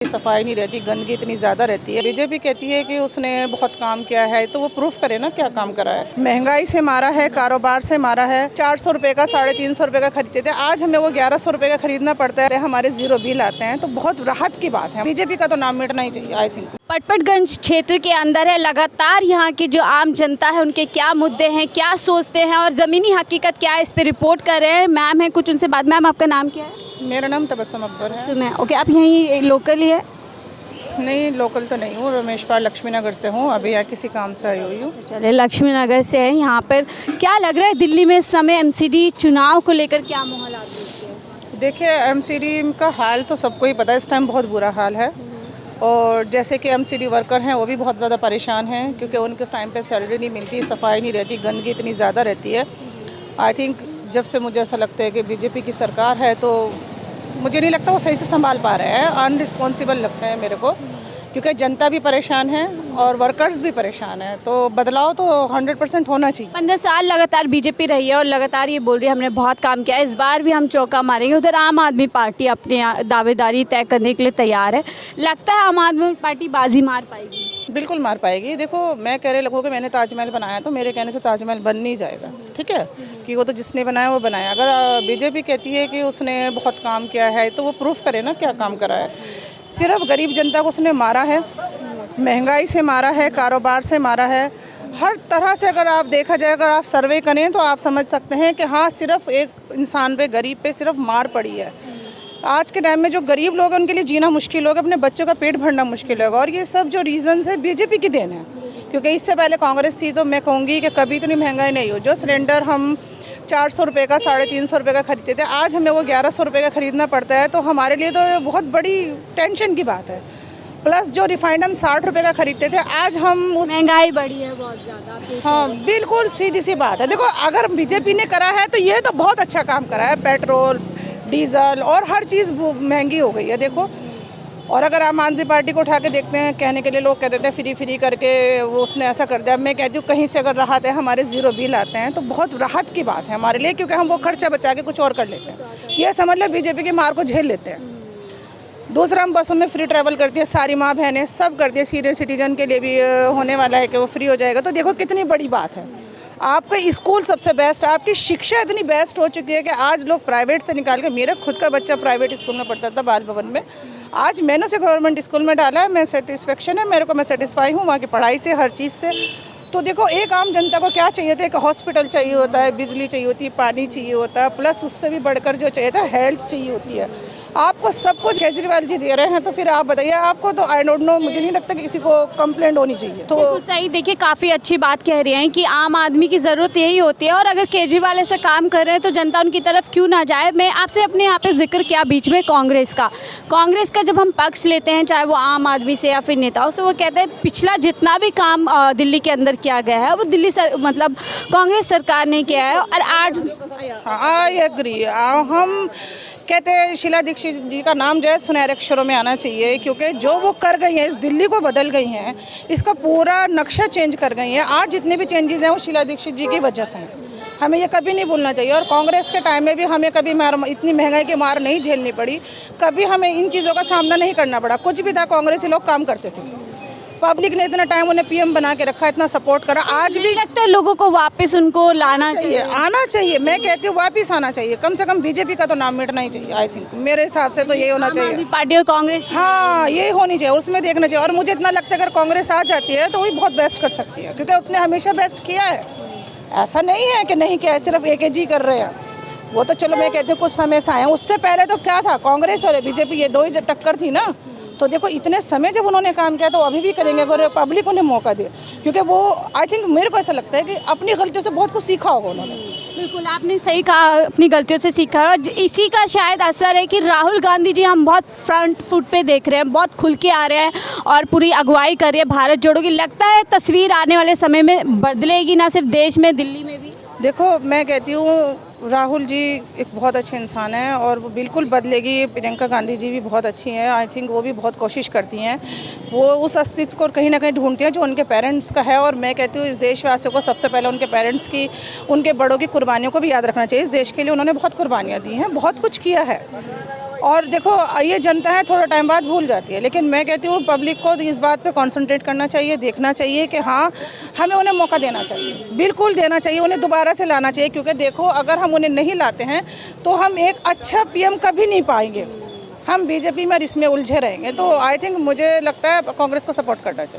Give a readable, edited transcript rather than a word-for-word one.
सफाई नहीं रहती, गंदगी इतनी ज़्यादा रहती है। बीजेपी कहती है कि उसने बहुत काम किया है, तो वो प्रूफ करे ना क्या काम करा है। महंगाई से मारा है, कारोबार से मारा है। 400 रुपये का 350 रुपये का खरीदते थे, आज हमें वो 1100 रुपये का खरीदना पड़ता है। हमारे जीरो बिल आते हैं, तो बहुत राहत की बात है। बीजेपी का तो नाम मिटना ही चाहिए आई थिंक। पटपटगंज क्षेत्र के अंदर है, लगातार यहाँ की जो आम जनता है उनके क्या मुद्दे हैं, क्या सोचते हैं और ज़मीनी हकीकत क्या है, इस पर रिपोर्ट कर रहे हैं। मैम है कुछ उनसे बात। मैम आपका नाम क्या है? मेरा नाम तबस्सुम अकबर है। सुना। ओके, आप यहीं लोकल ही है? नहीं, लोकल तो नहीं हूँ, रमेश पाल लक्ष्मी नगर से हूँ। अभी यहाँ किसी काम से आई हुई हूँ। चलिए, लक्ष्मी नगर से हैं। यहाँ पर क्या लग रहा है दिल्ली में इस समय एमसीडी चुनाव को लेकर क्या माहौल आप देखते हैं? देखिए, एमसीडी का हाल तो सबको ही पता है, इस टाइम बहुत बुरा हाल है। और जैसे कि एमसीडी वर्कर हैं वो भी बहुत ज़्यादा परेशान हैं, क्योंकि उनके टाइम पे सैलरी नहीं मिलती, सफाई नहीं रहती, गंदगी इतनी ज़्यादा रहती है। आई थिंक जब से मुझे ऐसा लगता है कि बीजेपी की सरकार है, तो मुझे नहीं लगता वो सही से संभाल पा रहे हैं। अनरिस्पॉन्सिबल लगता है मेरे को, क्योंकि जनता भी परेशान है और वर्कर्स भी परेशान है। तो बदलाव तो 100% होना चाहिए। 15 साल लगातार बीजेपी रही है और लगातार ये बोल रही है हमने बहुत काम किया है, इस बार भी हम चौका मारेंगे। उधर आम आदमी पार्टी अपनी दावेदारी तय करने के लिए तैयार है। लगता है आम आदमी पार्टी बाजी मार पाएगी? बिल्कुल मार पाएगी। देखो, मैं कह रहे लोगों कि मैंने ताजमहल बनाया, तो मेरे कहने से ताजमहल बन नहीं जाएगा, ठीक है, कि वो तो जिसने बनाया वो बनाया। अगर बीजेपी कहती है कि उसने बहुत काम किया है, तो वो प्रूफ करे ना क्या काम करा है। सिर्फ गरीब जनता को उसने मारा है, महंगाई से मारा है, कारोबार से मारा है, हर तरह से। अगर आप देखा जाए, अगर आप सर्वे करें तो आप समझ सकते हैं कि हाँ, सिर्फ एक इंसान पे, गरीब पे सिर्फ मार पड़ी है। आज के टाइम में जो गरीब लोग हैं उनके लिए जीना मुश्किल होगा, अपने बच्चों का पेट भरना मुश्किल होगा। और ये सब जो रीज़न्स है बीजेपी की देन है, क्योंकि इससे पहले कांग्रेस थी तो मैं कहूँगी कि कभी इतनी महंगाई नहीं हो। जो सिलेंडर हम 400 रुपये का 350 रुपये का खरीदते थे, आज हमें वो 1100 रुपये का खरीदना पड़ता है। तो हमारे लिए तो ये बहुत बड़ी टेंशन की बात है। प्लस जो रिफाइंड हम 60 रुपये का खरीदते थे, आज हम उस महंगाई बढ़ी है बहुत ज़्यादा। हाँ, बिल्कुल सीधी सी बात है। देखो, अगर बीजेपी ने करा है तो ये तो बहुत अच्छा काम करा है। पेट्रोल, डीजल और हर चीज़ महंगी हो गई है, देखो। और अगर आम आदमी पार्टी को उठा के देखते हैं, कहने के लिए लोग कहते थे फ्री फ्री करके वो उसने ऐसा कर दिया। मैं कहती हूँ कहीं से अगर राहत है, हमारे ज़ीरो बिल आते हैं, तो बहुत राहत की बात है हमारे लिए, क्योंकि हम वो खर्चा बचा के कुछ और कर लेते हैं। ये समझ लो बीजेपी की मार को झेल लेते हैं। दूसरा, हम बसों में फ्री ट्रैवल करती है, सारी माँ बहनें सब करती है। सीनियर सिटीजन के लिए भी होने वाला है कि वो फ्री हो जाएगा। तो देखो कितनी बड़ी बात है। आपका स्कूल सबसे बेस्ट, आपकी शिक्षा इतनी बेस्ट हो चुकी है कि आज लोग प्राइवेट से निकाल के, मेरा खुद का बच्चा प्राइवेट स्कूल में पढ़ता था, बाल भवन में, आज मैंने उसे गवर्नमेंट स्कूल में डाला है। मैं सेटिस्फेक्शन है मेरे को, मैं सेटिस्फाई हूँ वहाँ की पढ़ाई से, हर चीज़ से। तो देखो, एक आम जनता को क्या चाहिए था, एक हॉस्पिटल चाहिए होता है, बिजली चाहिए होती है, पानी चाहिए होता है, प्लस उससे भी बढ़कर जो चाहिए था हेल्थ चाहिए होती है। आपको सब कुछ केजरीवाल जी दे रहे हैं, तो फिर आप बताइए, आपको तो आई डोंट नो, मुझे नहीं लगता कि किसी को कंप्लेंट होनी चाहिए। तो सही, देखिए काफ़ी अच्छी बात कह रही हैं कि आम आदमी की ज़रूरत यही होती है, और अगर केजरीवाल ऐसा काम कर रहे हैं तो जनता उनकी तरफ क्यों ना जाए। मैं आपसे अपने यहाँ पे जिक्र किया बीच में कांग्रेस का जब हम पक्ष लेते हैं, चाहे वो आम आदमी से या फिर नेताओं से, वो कहते हैं पिछला जितना भी काम दिल्ली के अंदर किया गया है वो मतलब कांग्रेस सरकार ने किया है। और आज आई एग्री, हम कहते हैं शीला दीक्षित जी का नाम जो है सुनहरे अक्षरों में आना चाहिए, क्योंकि जो वो कर गई हैं, इस दिल्ली को बदल गई हैं, इसका पूरा नक्शा चेंज कर गई हैं। आज जितने भी चेंजेस हैं वो शीला दीक्षित जी की वजह से हैं। हमें ये कभी नहीं भूलना चाहिए। और कांग्रेस के टाइम में भी हमें कभी इतनी महंगाई की मार नहीं झेलनी पड़ी, कभी हमें इन चीज़ों का सामना नहीं करना पड़ा। कुछ भी था, कांग्रेसी लोग काम करते थे, पब्लिक ने इतना टाइम उन्हें पीएम बना के रखा, इतना सपोर्ट करा। आज भी लगता है लोगों को वापस उनको लाना चाहिए, आना चाहिए। मैं कहती हूँ वापस आना चाहिए, कम से कम बीजेपी का तो नाम मिटना ही चाहिए। आई थिंक मेरे हिसाब से तो ये होना चाहिए, पार्टी और कांग्रेस। हाँ, ये होनी चाहिए, उसमें देखना चाहिए। और मुझे इतना लगता है अगर कांग्रेस आ जाती है तो वही बहुत बेस्ट कर सकती है, क्योंकि उसने हमेशा बेस्ट किया है। ऐसा नहीं है कि नहीं किया है, सिर्फ एक जी कर रहे हैं वो। तो चलो, मैं कहती हूँ कुछ समय से आए हैं, उससे पहले तो क्या था, कांग्रेस और बीजेपी ये दो ही टक्कर थी ना। तो देखो, इतने समय जब उन्होंने काम किया तो अभी भी करेंगे अगर पब्लिक उन्हें मौका दे, क्योंकि वो आई थिंक मेरे को ऐसा लगता है कि अपनी गलतियों से बहुत कुछ सीखा होगा उन्होंने। बिल्कुल, आपने सही कहा, अपनी गलतियों से सीखा। और इसी का शायद असर है कि राहुल गांधी जी हम बहुत फ्रंट फुट पे देख रहे हैं, बहुत खुल के आ रहे हैं और पूरी अगुवाई कर रहे हैं भारत जोड़ो की। लगता है तस्वीर आने वाले समय में बदलेगी, ना सिर्फ देश में, दिल्ली में भी। देखो, मैं कहती हूँ राहुल जी एक बहुत अच्छे इंसान हैं और वो बिल्कुल बदलेगी। प्रियंका गांधी जी भी बहुत अच्छी हैं, आई थिंक वो भी बहुत कोशिश करती हैं। वो उस अस्तित्व को कहीं ना कहीं ढूंढती हैं जो उनके पेरेंट्स का है। और मैं कहती हूँ इस देशवासियों को सबसे पहले उनके पेरेंट्स की, उनके बड़ों की कुर्बानियों को भी याद रखना चाहिए। इस देश के लिए उन्होंने बहुत कुर्बानियाँ दी हैं, बहुत कुछ किया है। और देखो ये जनता है थोड़ा टाइम बाद भूल जाती है, लेकिन मैं कहती हूँ पब्लिक को इस बात पे कंसंट्रेट करना चाहिए, देखना चाहिए कि हाँ हमें उन्हें मौका देना चाहिए, बिल्कुल देना चाहिए, उन्हें दोबारा से लाना चाहिए। क्योंकि देखो अगर हम उन्हें नहीं लाते हैं तो हम एक अच्छा पीएम कभी नहीं पाएंगे, हम बीजेपी में इसमें उलझे रहेंगे। तो आई थिंक मुझे लगता है कांग्रेस को सपोर्ट करना चाहिए।